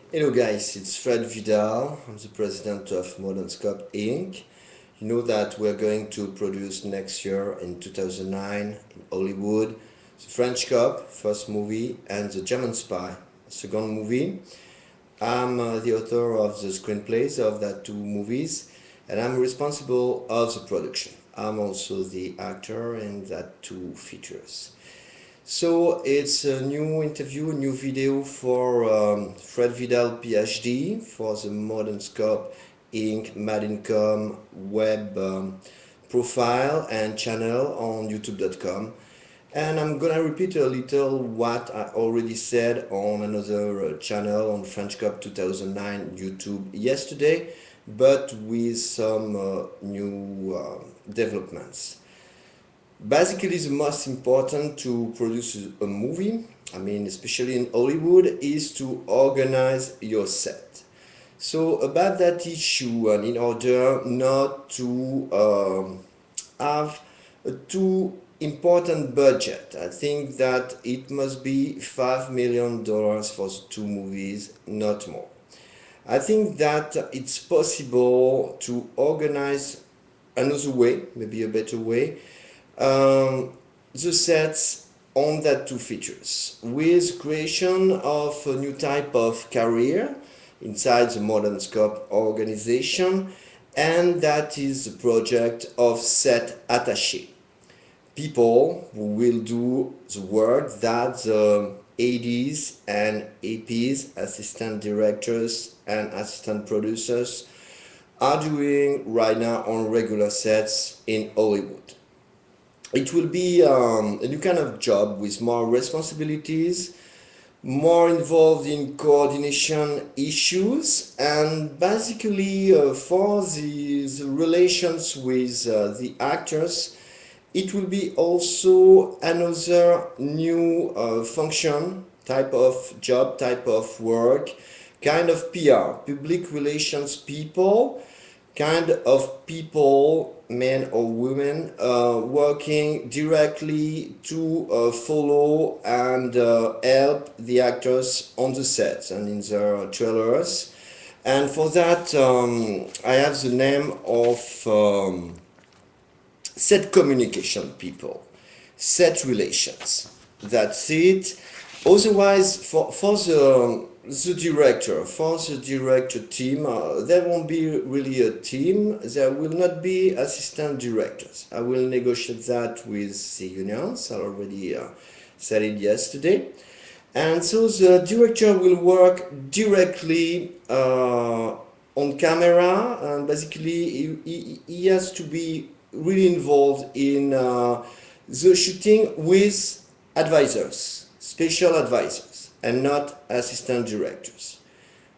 Hello guys, it's Vidal. I'm the president of Modernscope Inc. You know that we're going to produce next year in 2009 in Hollywood the French Cop, first movie, and the German Spy, second movie. I'm the author of the screenplays of that two movies and I'm responsible of the production. I'm also the actor in that two features. So it's a new interview, a new video for Vidal PhD for the Modernscope Inc. Madincom web profile and channel on youtube.com. And I'm gonna repeat a little what I already said on another channel on French Cup 2009 YouTube yesterday, but with some new developments. Basically, the most important to produce a movie, especially in Hollywood, is to organize your set. So about that issue, and in order not to have a too important budget, I think that it must be $5 million for the two movies, not more. I think that it's possible to organize another way, maybe a better way, the sets on that two features with creation of a new type of career inside the Modernscope organization, and that is the project of set attaché. People who will do the work that the ADs and APs, assistant directors and assistant producers, are doing right now on regular sets in Hollywood. It will be a new kind of job with more responsibilities, more involved in coordination issues, and basically for the relations with the actors, it will be also another new function, type of job, type of work, kind of PR, public relations people, kind of people, men or women, working directly to follow and help the actors on the sets and in their trailers. And for that, I have the name of set communication people, set relations. That's it. Otherwise, for the director team, there won't be really a team. There will not be assistant directors. I will negotiate that with the unions. I already said it yesterday. And so the director will work directly on camera, and basically he has to be really involved in the shooting with advisors, special advisors, and not assistant directors.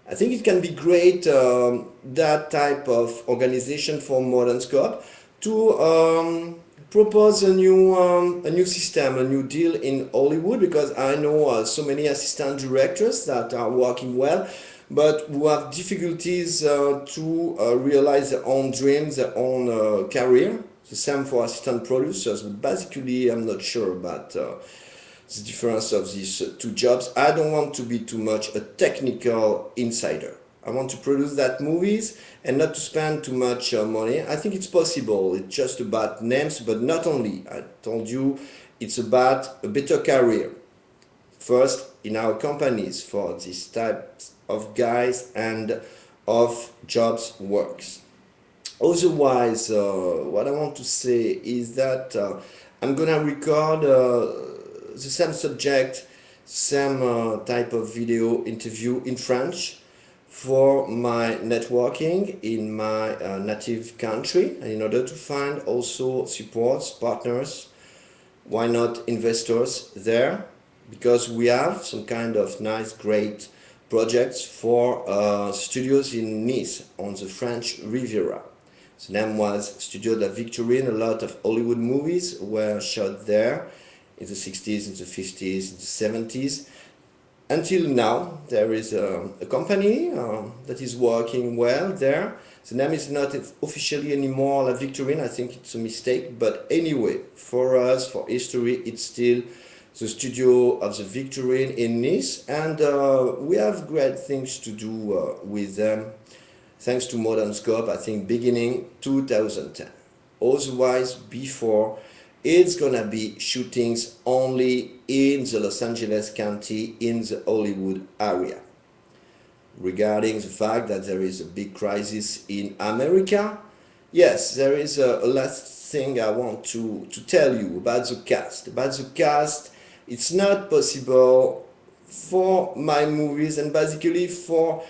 I think it can be great, that type of organization for Modernscope to propose a new system, a new deal in Hollywood, because I know so many assistant directors that are working well, but who have difficulties to realize their own dreams, their own career. The same for assistant producers, but basically I'm not sure about the difference of these two jobs. I don't want to be too much a technical insider. I want to produce that movies and not to spend too much money. I think it's possible. It's just about names, but not only. I told you it's about a better career. First, in our companies for these types of guys and of jobs works. Otherwise, what I want to say is that I'm gonna record the same subject, same type of video interview in French for my networking in my native country, and in order to find also supports, partners, why not investors there, because we have some kind of nice, great projects for studios in Nice on the French Riviera. The name was Studio La Victorine. A lot of Hollywood movies were shot there in the 60s, in the 50s, in the 70s. Until now, there is a company that is working well there. The name is not officially anymore La Victorine. I think it's a mistake. But anyway, for us, for history, it's still the studio of the Victorine in Nice, and we have great things to do with them, thanks to Modernscope, I think beginning 2010. Otherwise, before, it's gonna be shootings only in the Los Angeles County, in the Hollywood area. Regarding the fact that there is a big crisis in America, yes, there is a last thing I want to tell you about the cast. About the cast, it's not possible for my movies, and basically for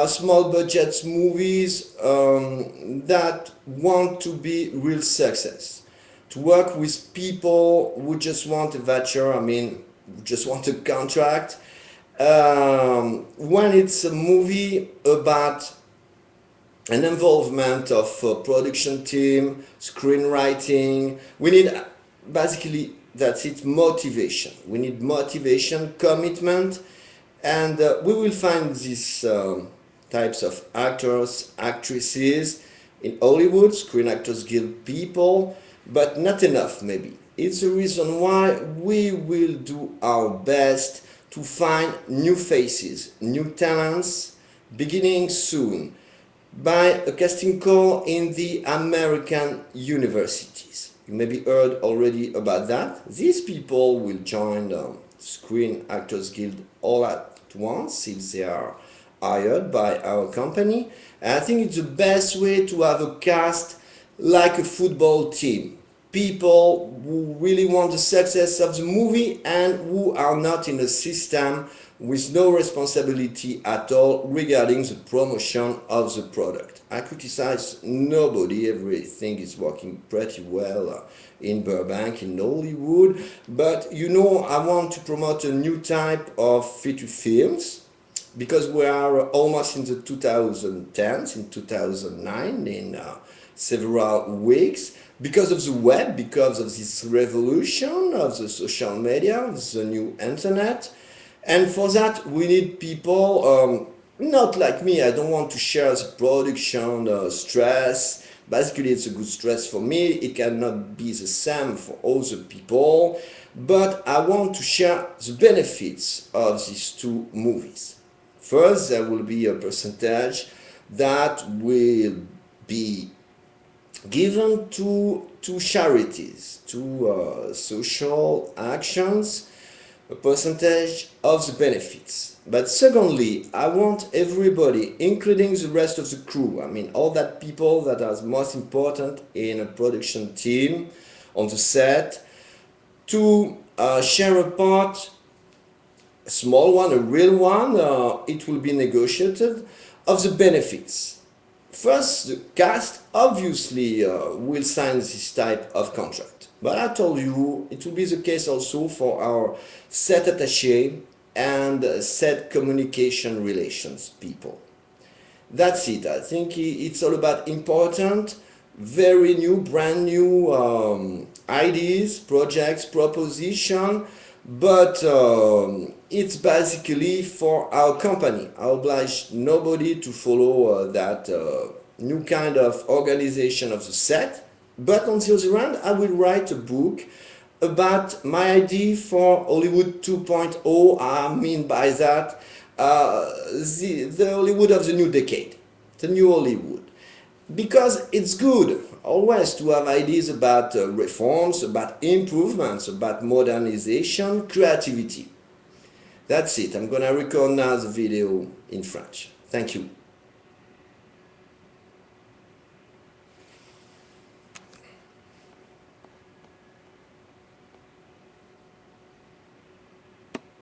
small budget movies that want to be real success, to work with people who just want a voucher, I mean, just want a contract. When it's a movie about an involvement of production team, screenwriting, we need basically, that's it, motivation. We need motivation, commitment, and we will find these types of actors, actresses in Hollywood, Screen Actors Guild people, but not enough maybe. It's the reason why we will do our best to find new faces, new talents, beginning soon by a casting call in the American universities. You maybe heard already about that. These people will join the Screen Actors Guild all at once if they are hired by our company. And I think it's the best way to have a cast like a football team. People who really want the success of the movie and who are not in a system with no responsibility at all regarding the promotion of the product. I criticize nobody, everything is working pretty well in Burbank, in Hollywood, but you know, I want to promote a new type of feature films, because we are almost in the 2010s, in 2009, in several weeks, because of the web, because of this revolution of the social media, the new internet. And for that we need people, not like me, I don't want to share the production stress. Basically it's a good stress for me, it cannot be the same for other people, but I want to share the benefits of these two movies. First, there will be a percentage that will be given to charities, to social actions, a percentage of the benefits. But secondly, I want everybody, including the rest of the crew, I mean all that people that are most important in a production team, on the set, to share a part, a small one, a real one, it will be negotiated, of the benefits. First, the cast obviously will sign this type of contract. But I told you, it will be the case also for our set attaché and set communication relations people. That's it. I think it's all about important, very new, brand new ideas, projects, proposition, but it's basically for our company. I oblige nobody to follow that new kind of organization of the set, but on the other hand, I will write a book about my idea for Hollywood 2.0. I mean by that the Hollywood of the new decade, the new Hollywood. Because it's good always to have ideas about reforms, about improvements, about modernization, creativity. That's it. I'm gonna record now the video in French. Thank you.